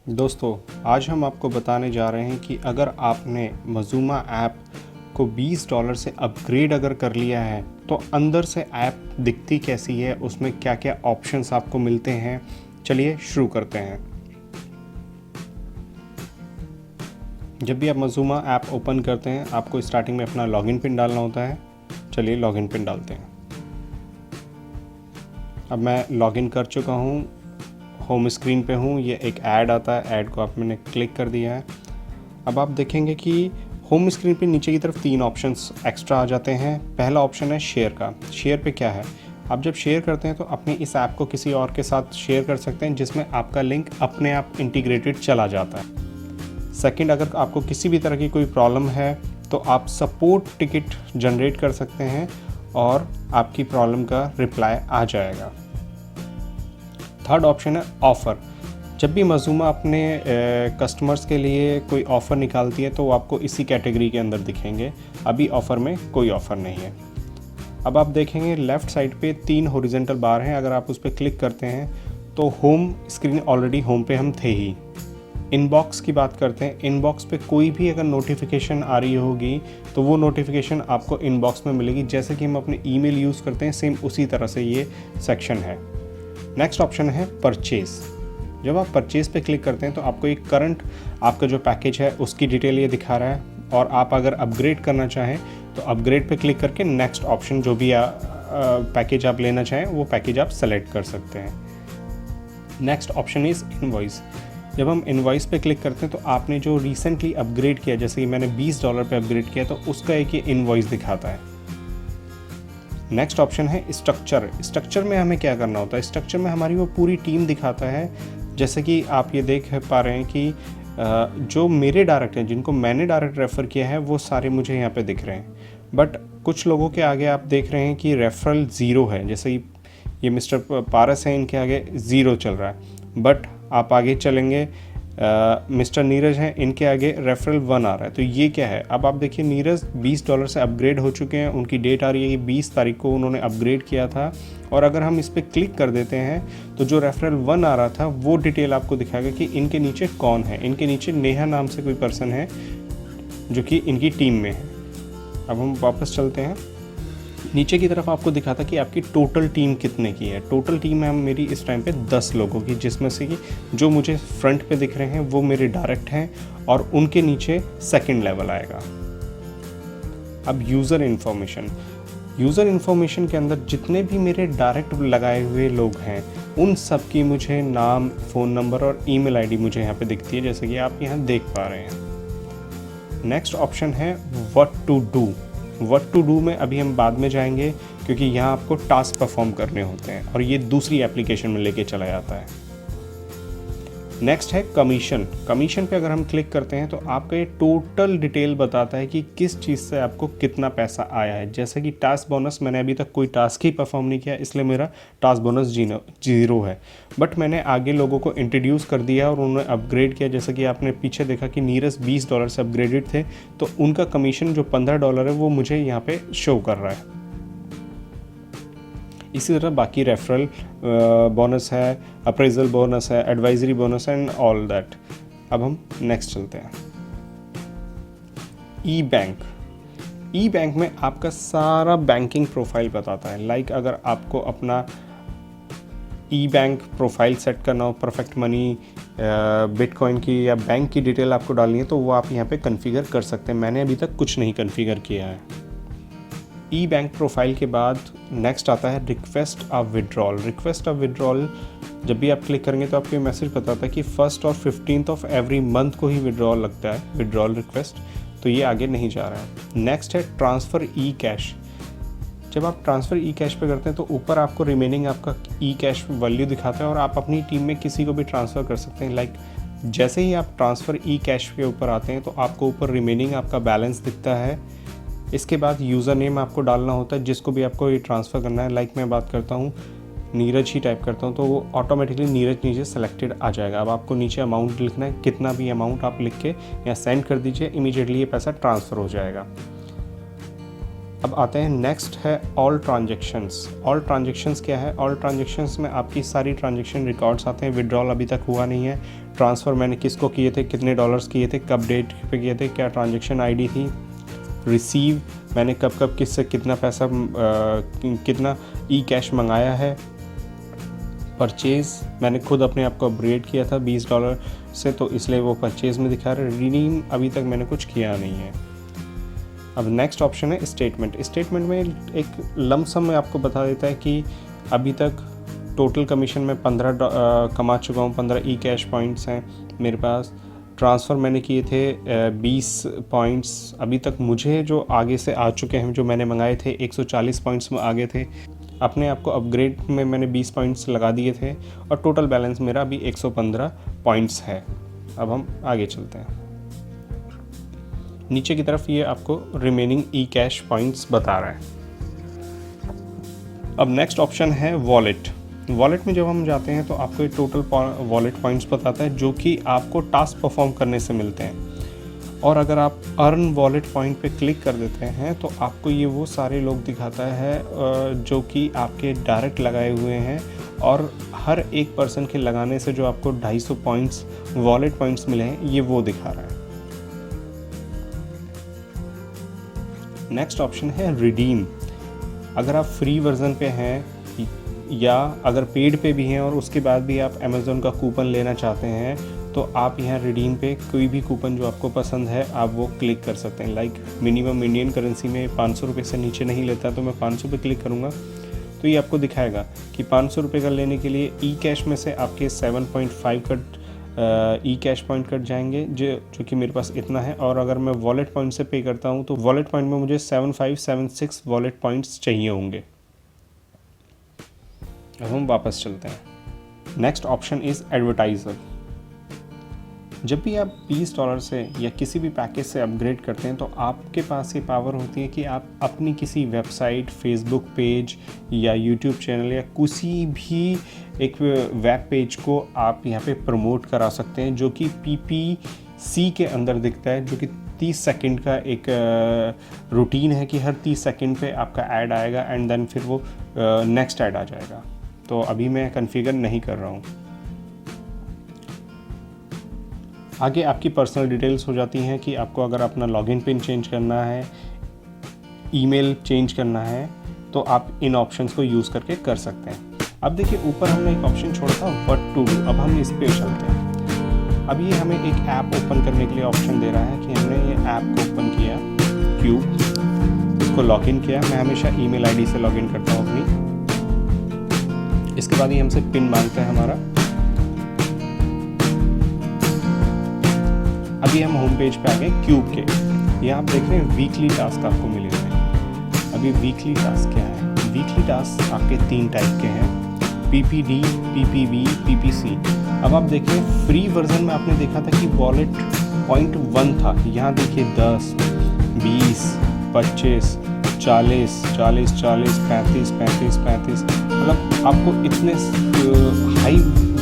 दोस्तों, आज हम आपको बताने जा रहे हैं कि अगर आपने मज़ूमा ऐप को $20 से अपग्रेड अगर कर लिया है तो अंदर से ऐप दिखती कैसी है, उसमें क्या क्या ऑप्शंस आपको मिलते हैं। चलिए शुरू करते हैं। जब भी आप मज़ूमा ऐप ओपन करते हैं आपको स्टार्टिंग में अपना लॉगिन पिन डालना होता है। चलिए लॉगिन पिन डालते हैं। अब मैं लॉगिन कर चुका हूँ, होम स्क्रीन पे हूँ। ये एक ऐड आता है, ऐड को मैंने क्लिक कर दिया है। अब आप देखेंगे कि होम स्क्रीन पे नीचे की तरफ 3 ऑप्शंस एक्स्ट्रा आ जाते हैं। पहला ऑप्शन है शेयर का। शेयर पे क्या है, आप जब शेयर करते हैं तो अपनी इस ऐप को किसी और के साथ शेयर कर सकते हैं जिसमें आपका लिंक अपने आप इंटीग्रेटेड चला जाता है। सेकंड, अगर आपको किसी भी तरह की कोई प्रॉब्लम है तो आप सपोर्ट टिकट जनरेट कर सकते हैं और आपकी प्रॉब्लम का रिप्लाई आ जाएगा। थर्ड ऑप्शन है ऑफ़र। जब भी मज़ूमा अपने कस्टमर्स के लिए कोई ऑफ़र निकालती है तो वो आपको इसी कैटेगरी के अंदर दिखेंगे। अभी ऑफ़र में कोई ऑफ़र नहीं है। अब आप देखेंगे लेफ़्ट साइड पे 3 हॉरिजॉन्टल बार हैं। अगर आप उस पर क्लिक करते हैं तो होम स्क्रीन, ऑलरेडी होम पे हम थे ही। इनबॉक्स की बात करते हैं। इनबॉक्स पे कोई भी अगर नोटिफिकेशन आ रही होगी तो वो नोटिफिकेशन आपको इनबॉक्स में मिलेगी। जैसे कि हम अपने ईमेल यूज़ करते हैं, सेम उसी तरह से ये सेक्शन है। नेक्स्ट ऑप्शन है परचेज़। जब आप परचेज़ पे क्लिक करते हैं तो आपको एक करंट आपका जो पैकेज है उसकी डिटेल ये दिखा रहा है, और आप अगर अपग्रेड करना चाहें तो अपग्रेड पे क्लिक करके नेक्स्ट ऑप्शन जो भी पैकेज आप लेना चाहें वो पैकेज आप सेलेक्ट कर सकते हैं। Next option is invoice. जब हम इनवॉइस पे क्लिक करते हैं तो आपने जो रिसेंटली अपग्रेड किया, जैसे कि मैंने $20 पे अपग्रेड किया, तो उसका एक ये इनवॉइस दिखाता है। नेक्स्ट ऑप्शन है स्ट्रक्चर। स्ट्रक्चर में हमें क्या करना होता है, स्ट्रक्चर में हमारी वो पूरी टीम दिखाता है। जैसे कि आप ये देख पा रहे हैं कि जो मेरे डायरेक्ट हैं, जिनको मैंने डायरेक्ट रेफ़र किया है, वो सारे मुझे यहाँ पे दिख रहे हैं। बट कुछ लोगों के आगे आप देख रहे हैं कि रेफरल 0 है। जैसे ये मिस्टर पारस हैं, इनके आगे 0 चल रहा है। बट आप आगे चलेंगे, मिस्टर नीरज हैं, इनके आगे रेफरल 1 आ रहा है। तो ये क्या है, अब आप देखिए नीरज $20 से अपग्रेड हो चुके हैं। उनकी डेट आ रही है कि 20 तारीख को उन्होंने अपग्रेड किया था। और अगर हम इस पर क्लिक कर देते हैं तो जो रेफरल 1 आ रहा था वो डिटेल आपको दिखाएगा कि इनके नीचे कौन है। इनके नीचे नेहा नाम से कोई पर्सन है जो कि इनकी टीम में है। अब हम वापस चलते हैं। नीचे की तरफ आपको दिखाता कि आपकी टोटल टीम कितने की है। टोटल टीम है मेरी इस टाइम पे 10 लोगों की, जिसमें से कि जो मुझे फ्रंट पे दिख रहे हैं वो मेरे डायरेक्ट हैं और उनके नीचे सेकंड लेवल आएगा। अब यूज़र इन्फॉर्मेशन। यूज़र इन्फॉर्मेशन के अंदर जितने भी मेरे डायरेक्ट लगाए हुए लोग हैं उन सब की मुझे नाम, फ़ोन नंबर और ईमेल आईडी मुझे यहाँ पे दिखती है, जैसे कि आप यहाँ देख पा रहे हैं। नेक्स्ट ऑप्शन है what to do. What to do में अभी हम बाद में जाएंगे, क्योंकि यहाँ आपको टास्क परफॉर्म करने होते हैं और ये दूसरी एप्लीकेशन में लेके चला जाता है। नेक्स्ट है कमीशन। कमीशन पे अगर हम क्लिक करते हैं तो आपका ये टोटल डिटेल बताता है कि किस चीज़ से आपको कितना पैसा आया है। जैसे कि टास्क बोनस, मैंने अभी तक कोई टास्क ही परफॉर्म नहीं किया, इसलिए मेरा टास्क बोनस 0 है। बट मैंने आगे लोगों को इंट्रोड्यूस कर दिया और उन्होंने अपग्रेड किया। जैसे कि आपने पीछे देखा कि नीरज $20 से अपग्रेडेड थे, तो उनका कमीशन जो $15 है वो मुझे यहाँ पे शो कर रहा है। इसी तरह बाकी रेफरल बोनस है, अप्रेजल बोनस है, एडवाइजरी बोनस है एंड ऑल दैट। अब हम नेक्स्ट चलते हैं। ई बैंक। ई बैंक में आपका सारा बैंकिंग प्रोफाइल बताता है। लाइक अगर आपको अपना ई बैंक प्रोफाइल सेट करना हो, परफेक्ट मनी, बिटकॉइन की या बैंक की डिटेल आपको डालनी है तो वो आप यहाँ पे कॉन्फ़िगर कर सकते हैं। मैंने अभी तक कुछ नहीं कॉन्फ़िगर किया है। ई बैंक प्रोफाइल के बाद नेक्स्ट आता है रिक्वेस्ट अ विड्रॉल। रिक्वेस्ट अ विड्रॉल जब भी आप क्लिक करेंगे तो आपको मैसेज बताता है कि 1st और 15th ऑफ एवरी मंथ को ही विड्रॉल लगता है, विड्रॉल रिक्वेस्ट। तो ये आगे नहीं जा रहा है। नेक्स्ट है ट्रांसफ़र ई कैश। जब आप ट्रांसफ़र ई कैश पे करते हैं तो ऊपर आपको रिमेनिंग आपका ई कैश वैल्यू दिखाता है और आप अपनी टीम में किसी को भी ट्रांसफ़र कर सकते हैं। लाइक जैसे ही आप ट्रांसफ़र ई कैश के ऊपर आते हैं तो आपको ऊपर रिमेनिंग आपका बैलेंस दिखता है। इसके बाद यूज़र नेम आपको डालना होता है जिसको भी आपको ये ट्रांसफ़र करना है। लाइक मैं बात करता हूँ, नीरज ही टाइप करता हूँ तो वो ऑटोमेटिकली नीरज नीचे सेलेक्टेड आ जाएगा। अब आपको नीचे अमाउंट लिखना है, कितना भी अमाउंट आप लिख के या सेंड कर दीजिए, इमीडिएटली ये पैसा ट्रांसफ़र हो जाएगा। अब आते हैं, नेक्स्ट है ऑल ट्रांजेक्शन्स। ऑल ट्रांजेक्शन्स क्या है? ऑल ट्रांजेक्शन्स में आपकी सारी ट्रांजेक्शन रिकॉर्ड्स आते हैं। विड्रॉल अभी तक हुआ नहीं है, ट्रांसफ़र मैंने किसको किए थे, कितने डॉलर्स किए थे, कब डेट पे किए थे, क्या ट्रांजेक्शन आईडी थी, रिसीव मैंने कब कब किससे कितना पैसा कितना ई कैश मंगाया है, परचेज़ मैंने खुद अपने आप को अपग्रेड किया था $20 से, तो इसलिए वो परचेज़ में दिखा रहा है। रिडीम अभी तक मैंने कुछ किया नहीं है। अब नेक्स्ट ऑप्शन है स्टेटमेंट। स्टेटमेंट में एक लमसम में आपको बता देता है कि अभी तक टोटल कमीशन में 15 कमा चुका हूँ, 15 ई कैश पॉइंट्स हैं मेरे पास। ट्रांसफ़र मैंने किए थे 20 पॉइंट्स। अभी तक मुझे जो आगे से आ चुके हैं, जो मैंने मंगाए थे 140 पॉइंट्स में आगे थे। अपने आप को अपग्रेड में मैंने 20 पॉइंट्स लगा दिए थे और टोटल बैलेंस मेरा अभी 115 पॉइंट्स है। अब हम आगे चलते हैं। नीचे की तरफ ये आपको रिमेनिंग ई कैश पॉइंट्स बता रहा है। अब नेक्स्ट ऑप्शन है वॉलेट। वॉलेट में जब हम जाते हैं तो आपको ये टोटल वॉलेट पॉइंट्स बताता है जो कि आपको टास्क परफॉर्म करने से मिलते हैं। और अगर आप अर्न वॉलेट पॉइंट पे क्लिक कर देते हैं तो आपको ये वो सारे लोग दिखाता है जो कि आपके डायरेक्ट लगाए हुए हैं, और हर एक पर्सन के लगाने से जो आपको 250 पॉइंट्स वॉलेट पॉइंट्स मिले हैं, ये वो दिखा रहा है। नेक्स्ट ऑप्शन है रिडीम। अगर आप फ्री वर्जन पे हैं या अगर पेड पे भी हैं और उसके बाद भी आप अमेज़ॉन का कूपन लेना चाहते हैं, तो आप यहाँ रिडीम पे कोई भी कूपन जो आपको पसंद है आप वो क्लिक कर सकते हैं। लाइक मिनिमम इंडियन करेंसी में 500 रुपये से नीचे नहीं लेता, तो मैं 500 पे क्लिक करूँगा तो ये आपको दिखाएगा कि 500 रुपये का लेने के लिए ई कैश में से आपके 7.5 कट ई कैश पॉइंट कट जाएंगे, जो कि मेरे पास इतना है। और अगर मैं वॉलेट पॉइंट से पे करता हूँ तो वॉलेट पॉइंट में मुझे 7576 वॉलेट पॉइंट्स चाहिए होंगे। अब हम वापस चलते हैं। Next option is advertiser. जब भी आप $20 से या किसी भी पैकेज से अपग्रेड करते हैं तो आपके पास ये पावर होती है कि आप अपनी किसी वेबसाइट, फेसबुक पेज या यूट्यूब चैनल या किसी भी एक वेब पेज को आप यहाँ पे प्रमोट करा सकते हैं, जो कि PPC के अंदर दिखता है, जो कि 30 सेकंड का एक रूटीन है कि हर 30 सेकंड पे आपका ऐड आएगा एंड देन फिर वो नेक्स्ट ऐड आ जाएगा। तो अभी मैं कॉन्फ़िगर नहीं कर रहा हूँ। आगे आपकी पर्सनल डिटेल्स हो जाती हैं कि आपको अगर अपना लॉगिन पिन चेंज करना है, ईमेल चेंज करना है, तो आप इन ऑप्शंस को यूज़ करके कर सकते हैं। अब देखिए ऊपर हमने एक ऑप्शन छोड़ा था व्हाट टू डू। अब हम इस पे चलते हैं। अब ये हमें एक ऐप ओपन करने के लिए ऑप्शन दे रहा है कि हमने ये ऐप को ओपन किया, क्यूब, इसको लॉगिन किया। मैं हमेशा ईमेल आईडी से लॉगिन करता हूँ अपनी। इसके बाद ये हमसे पिन मांगता है हमारा। अभी हम होम पेज पे आ गए क्यूब के। ये आप देख रहे हैं वीकली टास्क आपको मिले हुए हैं। अभी वीकली टास्क क्या है? वीकली टास्क आपके 3 टाइप के हैं, PPD, PPV, PPC। अब आप देखें फ्री वर्जन में आपने देखा था कि वॉलेट पॉइंट 1 था। यहाँ देखिए 10, 20, 25, 40, 40, 40, 35, 35, 35, मतलब आपको इतने हाई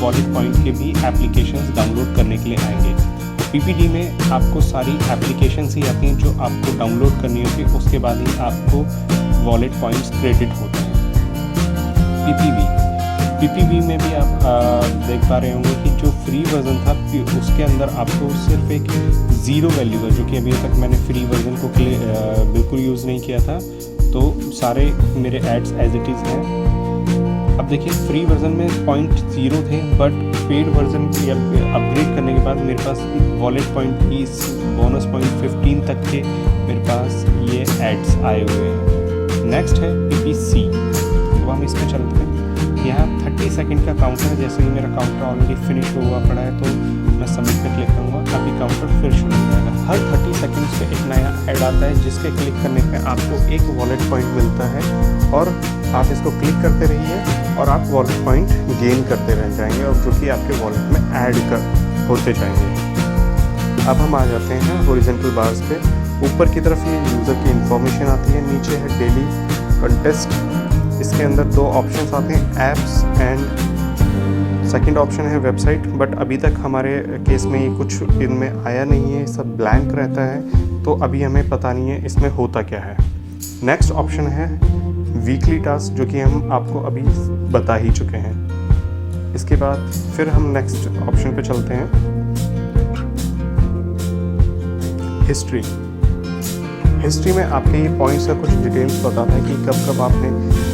वॉलेट पॉइंट के भी एप्लीकेशंस डाउनलोड करने के लिए आएंगे। PPD में आपको सारी एप्लीकेशंस ही आती हैं जो आपको डाउनलोड करनी होती है, उसके बाद ही आपको वॉलेट पॉइंट्स क्रेडिट होते हैं। PPV में भी आप देख पा रहे होंगे कि जो फ्री वर्जन था उसके अंदर आपको सिर्फ एक 0 वैल्यू है, जो कि अभी तक मैंने फ्री वर्जन को बिल्कुल यूज़ नहीं किया था, तो सारे मेरे एड्स एज इट इज़ हैं। अब देखिए फ्री वर्जन में 0.0 थे, बट पेड वर्जन अपग्रेड करने के बाद मेरे पास वॉलेट पॉइंट 20, बोनस पॉइंट 15 तक के मेरे पास ये एड्स आए हुए हैं। नेक्स्ट है PPC। तो हम इस पर चलते हैं। यहाँ 30 सेकंड का काउंटर है। जैसे कि मेरा काउंटर ऑलरेडी फिनिश हुआ पड़ा है तो मैं सबमिट पे क्लिक करूँगा, अभी काउंटर फिर शुरू हो जाएगा। हर 30 सेकंड्स पे एक नया ऐड आता है जिसके क्लिक करने पे आपको एक वॉलेट पॉइंट मिलता है, और आप इसको क्लिक करते रहिए और आप वॉलेट पॉइंट गेन करते रह जाएंगे, और जो कि आपके वॉलेट में ऐड होते जाएंगे। अब हम आ जाते हैं हॉरिजॉन्टल बार्स पे। ऊपर की तरफ ये यूज़र की इन्फॉर्मेशन आती है, नीचे है डेली कंटेस्ट। इसके अंदर 2 ऑप्शंस आते हैं, ऐप्स एंड सेकंड ऑप्शन है वेबसाइट। बट अभी तक हमारे केस में ये कुछ इनमें आया नहीं है, सब ब्लैंक रहता है, तो अभी हमें पता नहीं है इसमें होता क्या है। नेक्स्ट ऑप्शन है वीकली टास्क, जो कि हम आपको अभी बता ही चुके हैं। इसके बाद फिर हम नेक्स्ट ऑप्शन पे चलते हैं, हिस्ट्री। हिस्ट्री में आपके ये पॉइंट्स का कुछ डिटेल्स बताता है कि कब कब आपने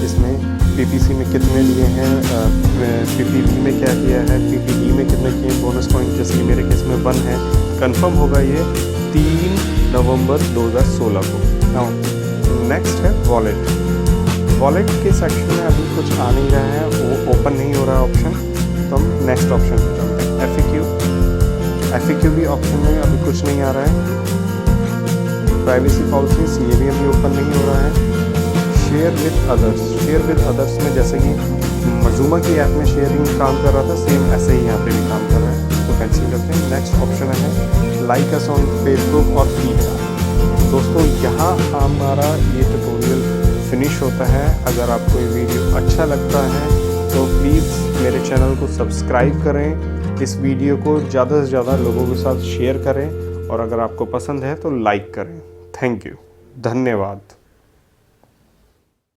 इसमें पीपीसी में कितने लिए हैं, पीपीबी में क्या किया है, पीपीई में कितने किए, बोनस पॉइंट जैसे कि मेरे केस में 1 है। कंफर्म होगा ये 3 नवंबर 2016 को। नाउ नेक्स्ट है वॉलेट। वॉलेट के सेक्शन में अभी कुछ आ नहीं रहा है, वो ओपन नहीं हो रहा है ऑप्शन, तो हम नेक्स्ट ऑप्शन पे चलते हैं। एफएक्यू भी ऑप्शन में अभी कुछ नहीं आ रहा है। प्राइवेसी पॉलिसीज ये भी अभी ओपन नहीं हो रहा है। शेयर विद अदर्स में जैसे कि मजूमा की ऐप में शेयरिंग काम कर रहा था, सेम ऐसे ही यहाँ पे भी काम कर रहा है, तो कैंसिल करते हैं। नेक्स्ट ऑप्शन है लाइक अस ऑन फेसबुक और ट्विटर। दोस्तों यहाँ हमारा ये ट्यूटोरियल फिनिश होता है। अगर आपको ये वीडियो अच्छा लगता है तो प्लीज़ मेरे चैनल को सब्सक्राइब करें, इस वीडियो को ज़्यादा से ज़्यादा लोगों के साथ शेयर करें, और अगर आपको पसंद है तो लाइक करें। थैंक यू, धन्यवाद।